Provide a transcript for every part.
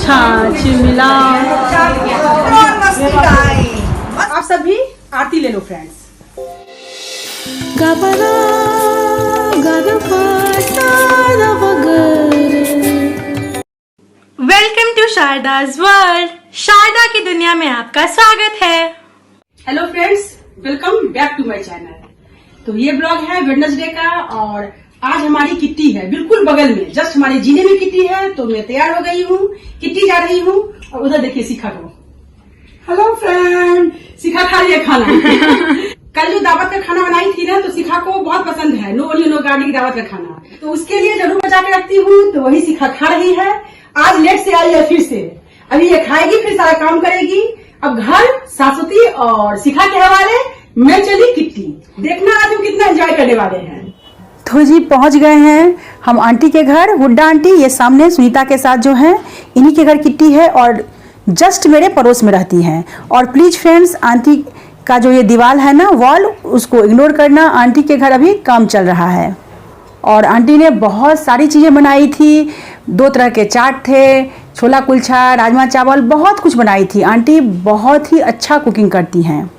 छाछ मिलाओ। आप सभी आरती ले लो friends. Welcome to Sharda's world. Sharda की दुनिया में आपका स्वागत है। Hello friends, welcome back to my channel. तो ये ब्लॉग है वेडनेसडे का और आज हमारी किट्टी है बिल्कुल बगल में, जस्ट हमारे जीने में किट्टी है। तो मैं तैयार हो गई हूँ, किट्टी जा रही हूँ और उधर देखिए शिखा को। हेलो फ्रेंड, शिखा खा रही है खाना। कल जो दावत का खाना बनाई थी ना, तो शिखा को बहुत पसंद है नो ओनियन नो गार्लिक दावत का खाना, तो उसके लिए जरूर बचा के रखती हूँ। तो वही शिखा खा रही है। आज लेट से आई है फिर से, अभी ये खाएगी फिर सारा काम करेगी। अब घर सासुती और शिखा के हवाले मैं चली किट्टी। देखना आज हम कितना एंजॉय करने वाले हैं। तो जी पहुंच गए हैं हम आंटी के घर। हुड्डा आंटी ये सामने सुनीता के साथ जो है, इन्हीं के घर किट्टी है और जस्ट मेरे पड़ोस में रहती हैं। और प्लीज फ्रेंड्स, आंटी का जो ये दीवार है ना, वॉल, उसको इग्नोर करना। आंटी के घर अभी काम चल रहा है और आंटी ने बहुत सारी चीज़ें बनाई थी। 2 तरह के चाट थे, छोला कुलचा, राजमा चावल, बहुत कुछ बनाई थी। आंटी बहुत ही अच्छा कुकिंग करती हैं।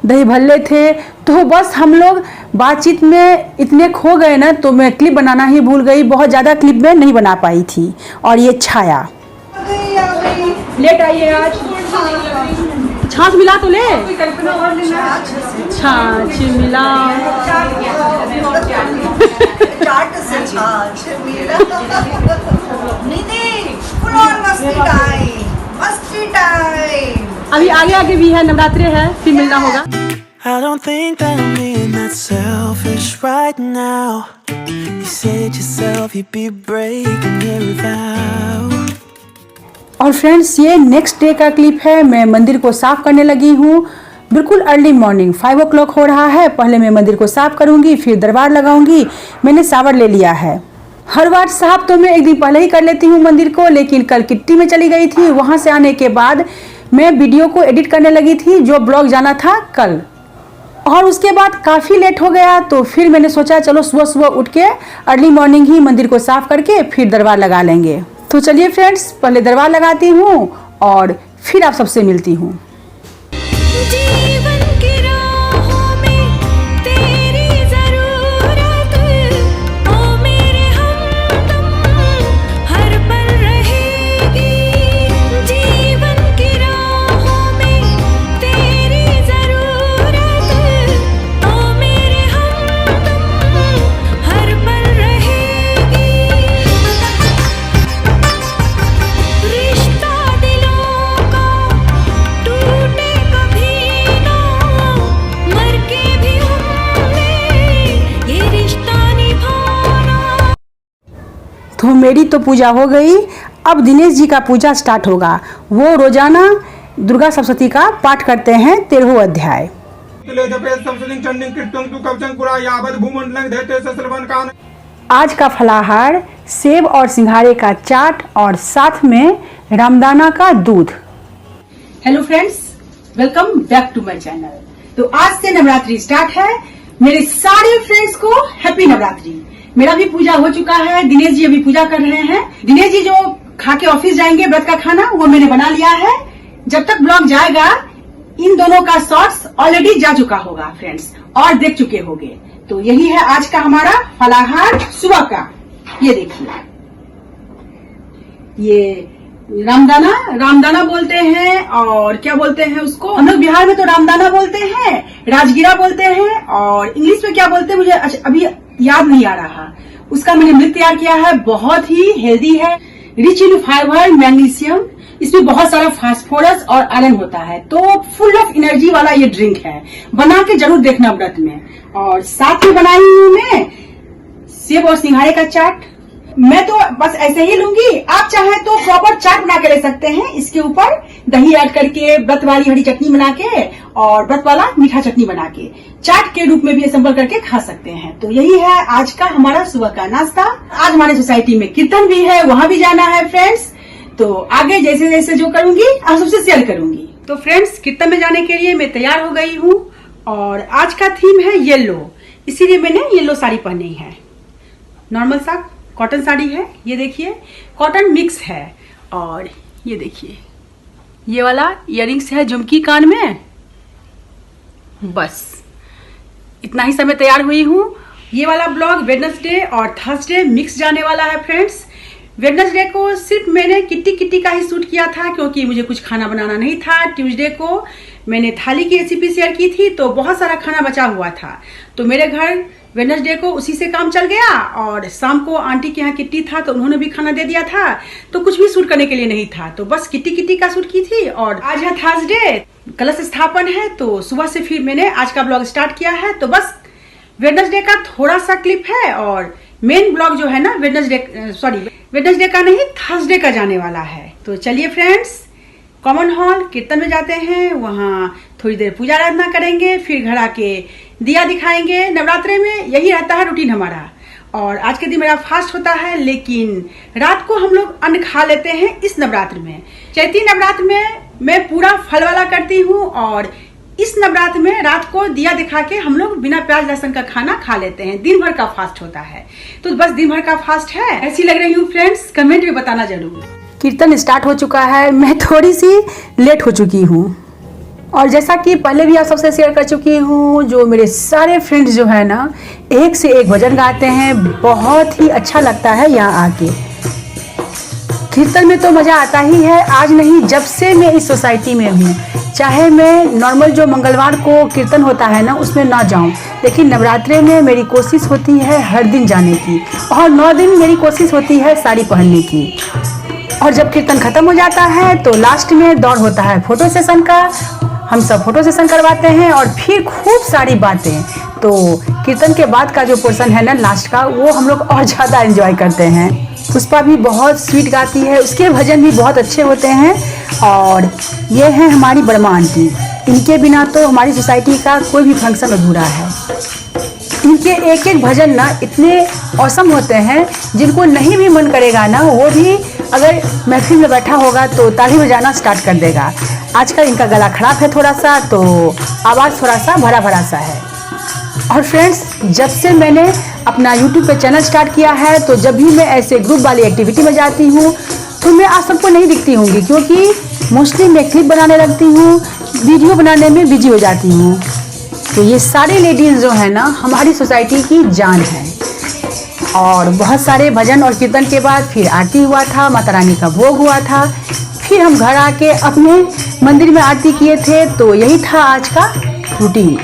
दही भल्ले थे। तो बस हम लोग बातचीत में इतने खो गए ना, तो मैं क्लिप बनाना ही भूल गई। बहुत ज़्यादा क्लिप में नहीं बना पाई थी। और ये छाया लेट आई है आज। छाछ मिला तो ले, छाछ मिलाओ। अभी आगे आगे भी है, नवरात्रि है, फिर मिलना होगा। I don't think that I'm being that selfish right now. You said yourself you'd be breaking every vow. और फ्रेंड्स, ये नेक्स्ट डे का क्लिप है। मैं मंदिर को साफ करने लगी हूँ। बिल्कुल अर्ली मॉर्निंग 5 o'clock हो रहा है। पहले मैं मंदिर को साफ करूँगी, फिर दरबार लगाऊंगी। मैंने सावर ले लिया है। हर बार साफ तो मैं एक दिन पहले ही कर लेती हूँ मंदिर को, लेकिन कल किट्टी में चली गई थी। वहाँ से आने के बाद मैं वीडियो को एडिट करने लगी थी, जो ब्लॉग जाना था कल। और उसके बाद काफ़ी लेट हो गया, तो फिर मैंने सोचा चलो सुबह सुबह उठ के अर्ली मॉर्निंग ही मंदिर को साफ करके फिर दरबार लगा लेंगे। तो चलिए फ्रेंड्स, पहले दरबार लगाती हूँ और फिर आप सबसे मिलती हूँ। तो मेरी तो पूजा हो गई। अब दिनेश जी का पूजा स्टार्ट होगा। वो रोजाना दुर्गा सप्तशती का पाठ करते हैं 13वां अध्याय। आज का फलाहार सेब और सिंघाड़े का चाट और साथ में रामदाना का दूध। Hello friends, welcome back to my channel. तो आज से नवरात्रि स्टार्ट है। मेरे सारे फ्रेंड्स को हैप्पी नवरात्रि। मेरा भी पूजा हो चुका है, दिनेश जी अभी पूजा कर रहे हैं। दिनेश जी जो खा के ऑफिस जाएंगे व्रत का खाना, वो मैंने बना लिया है। जब तक ब्लॉग जाएगा, इन दोनों का शॉर्ट्स ऑलरेडी जा चुका होगा फ्रेंड्स, और देख चुके होंगे। तो यही है आज का हमारा फलाहार सुबह का। ये देखिए, ये रामदाना बोलते हैं, और क्या बोलते हैं उसको, हम लोग बिहार में तो रामदाना बोलते हैं, राजगीरा बोलते हैं, और इंग्लिश में क्या बोलते हैं मुझे अभी याद नहीं आ रहा। उसका मैंने मिल्क तैयार किया है, बहुत ही हेल्दी है, रिच इन फाइबर, मैग्नीशियम। इसमें बहुत सारा फास्फोरस और आयरन होता है, तो फुल ऑफ एनर्जी वाला ये ड्रिंक है। बना के जरूर देखना व्रत में। और साथ में बनाई हूँ मैं सेब और सिंघाड़े का चाट। मैं तो बस ऐसे ही लूंगी, आप चाहे तो प्रॉपर चाट बना के ले सकते हैं। इसके ऊपर दही ऐड करके, व्रत वाली हरी चटनी बना के और व्रत वाला मीठा चटनी बना के चाट के रूप में भी असेंबल करके खा सकते हैं। तो यही है आज का हमारा सुबह का नाश्ता। आज हमारे सोसाइटी में कीर्तन भी है, वहां भी जाना है फ्रेंड्स। तो आगे जैसे जैसे जो करूंगी आप सबसे शेयर करूंगी। तो फ्रेंड्स, कीर्तन में जाने के लिए मैं तैयार हो गई हूँ और आज का थीम है येलो, इसीलिए मैंने येलो साड़ी पहनी है। नॉर्मल सा कॉटन साड़ी है, ये देखिए कॉटन मिक्स है और ये देखिए, ये वाला इयररिंग्स है झुमकी कान में। बस इतना ही समय तैयार हुई हूँ। ये वाला ब्लॉग वेडनेसडे और थर्सडे मिक्स जाने वाला है फ्रेंड्स। वेडनेसडे को सिर्फ मैंने किट्टी का ही शूट किया था क्योंकि मुझे कुछ खाना बनाना नहीं था। ट्यूसडे को मैंने थाली की रेसिपी शेयर की थी तो बहुत सारा खाना बचा हुआ था, तो मेरे घर वेडनेसडे को उसी से काम चल गया। और शाम को आंटी के यहाँ किट्टी था तो उन्होंने भी खाना दे दिया था, तो कुछ भी शूट करने के लिए नहीं था, तो बस किट्टी का शूट की थी। और आज है थर्सडे, कलश स्थापन है, तो सुबह से फिर मैंने आज का ब्लॉग स्टार्ट किया है। तो बस वेडनेसडे का थोड़ा सा क्लिप है और मेन ब्लॉग जो है ना वेडनेसडे का नहीं, थर्सडे का जाने वाला है। तो चलिए फ्रेंड्स, कॉमन हॉल कीर्तन में जाते हैं, वहाँ थोड़ी देर पूजा आराधना करेंगे, फिर घर आके दिया दिखाएंगे। नवरात्रे में यही रहता है रूटीन हमारा। और आज के दिन मेरा फास्ट होता है, लेकिन रात को हम लोग अन्न खा लेते हैं इस नवरात्र में। चैती नवरात्र में मैं पूरा फल वाला करती हूँ और इस नवरात्र में रात को दिया दिखा के हम लोग बिना प्याज लहसुन का खाना खा लेते हैं। दिन भर का फास्ट होता है, तो बस दिन भर का फास्ट है। ऐसी लग रही हूँ फ्रेंड्स, कमेंट में बताना जरूर। कीर्तन स्टार्ट हो चुका है, मैं थोड़ी सी लेट हो चुकी हूँ और जैसा कि पहले भी आप सबसे शेयर कर चुकी हूँ, जो मेरे सारे फ्रेंड्स जो है ना एक से एक भजन गाते हैं, बहुत ही अच्छा लगता है यहाँ आके। कीर्तन में तो मज़ा आता ही है। आज नहीं, जब से मैं इस सोसाइटी में हूँ, चाहे मैं नॉर्मल जो मंगलवार को कीर्तन होता है ना उसमें ना जाऊँ, लेकिन नवरात्रे में मेरी कोशिश होती है हर दिन जाने की, और 9 दिन मेरी कोशिश होती है साड़ी पहनने की। और जब कीर्तन खत्म हो जाता है तो लास्ट में दौड़ होता है फोटो सेशन का। हम सब फोटो सेशन करवाते हैं और फिर खूब सारी बातें। तो कीर्तन के बाद का जो पोर्शन है ना लास्ट का, वो हम लोग और ज़्यादा एंजॉय करते हैं। पुष्पा भी बहुत स्वीट गाती है, उसके भजन भी बहुत अच्छे होते हैं। और ये है हमारी बड़मा आंटी, इनके बिना तो हमारी सोसाइटी का कोई भी फंक्शन अधूरा है। इनके एक एक भजन ना इतने औसम होते हैं, जिनको नहीं भी मन करेगा ना, वो भी अगर महफिल में बैठा होगा तो ताली बजाना स्टार्ट कर देगा। आजकल इनका गला खराब है थोड़ा सा, तो आवाज़ थोड़ा सा भरा सा है। और फ्रेंड्स, जब से मैंने अपना YouTube पे चैनल स्टार्ट किया है, तो जब भी मैं ऐसे ग्रुप वाली एक्टिविटी में जाती हूँ तो मैं आप सबको नहीं दिखती होंगी, क्योंकि मोस्टली मैं क्लिप बनाने लगती हूँ, वीडियो बनाने में बिजी हो जाती हूँ। तो ये सारे लेडीज़ जो है ना हमारी सोसाइटी की जान है। और बहुत सारे भजन और कीर्तन के बाद फिर आरती हुआ था, माता रानी का भोग हुआ था, फिर हम घर आके अपने मंदिर में आरती किए थे। तो यही था आज का रूटीन।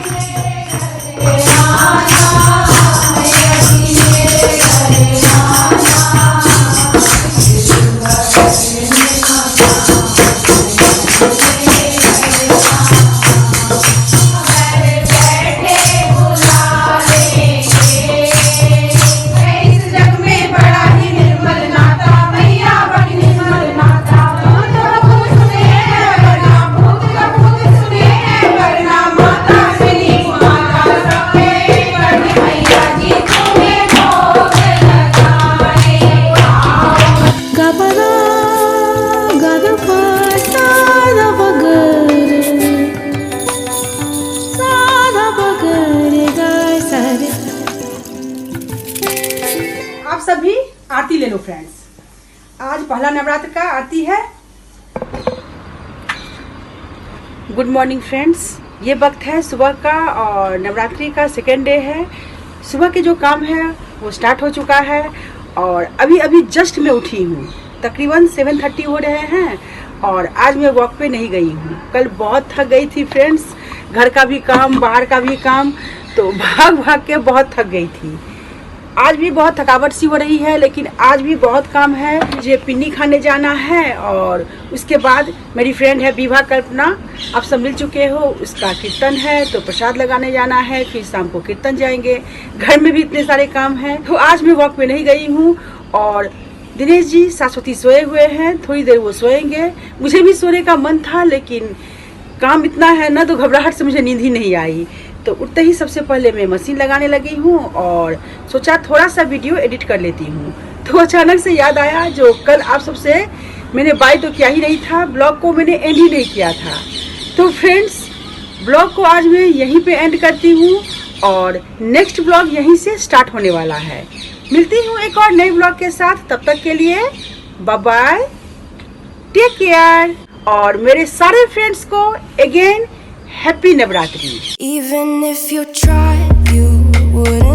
आप सभी आरती ले लो फ्रेंड्स। आज पहला नवरात्र का आरती है। गुड मॉर्निंग फ्रेंड्स, ये वक्त है सुबह का और नवरात्रि का सेकेंड डे है। सुबह के जो काम है वो स्टार्ट हो चुका है और अभी जस्ट मैं उठी हूँ। तकरीबन 7:30 हो रहे हैं और आज मैं वॉक पे नहीं गई हूँ। कल बहुत थक गई थी फ्रेंड्स, घर का भी काम बाहर का भी काम, तो भाग के बहुत थक गई थी। आज भी बहुत थकावट सी हो रही है, लेकिन आज भी बहुत काम है। मुझे पिन्नी खाने जाना है और उसके बाद मेरी फ्रेंड है विभा कल्पना, आप सब मिल चुके हो, उसका कीर्तन है तो प्रसाद लगाने जाना है, फिर शाम को कीर्तन जाएंगे। घर में भी इतने सारे काम हैं, तो आज मैं वॉक पे नहीं गई हूँ। और दिनेश जी शाश्वती सोए हुए हैं, थोड़ी देर वो सोएंगे। मुझे भी सोने का मन था, लेकिन काम इतना है ना, तो घबराहट से मुझे नींद ही नहीं आई। तो उठते ही सबसे पहले मैं मशीन लगाने लगी हूँ और सोचा थोड़ा सा वीडियो एडिट कर लेती हूँ। तो अचानक से याद आया, जो कल आप सबसे मैंने बाय तो किया ही नहीं था, ब्लॉग को मैंने एंड ही नहीं किया था। तो फ्रेंड्स, ब्लॉग को आज मैं यहीं पे एंड करती हूँ और नेक्स्ट ब्लॉग यहीं से स्टार्ट होने वाला है। मिलती हूँ एक और नए ब्लॉग के साथ, तब तक के लिए बाय बाय, टेक केयर। और मेरे सारे फ्रेंड्स को again happy Navratri. Even if you tried, you wouldn't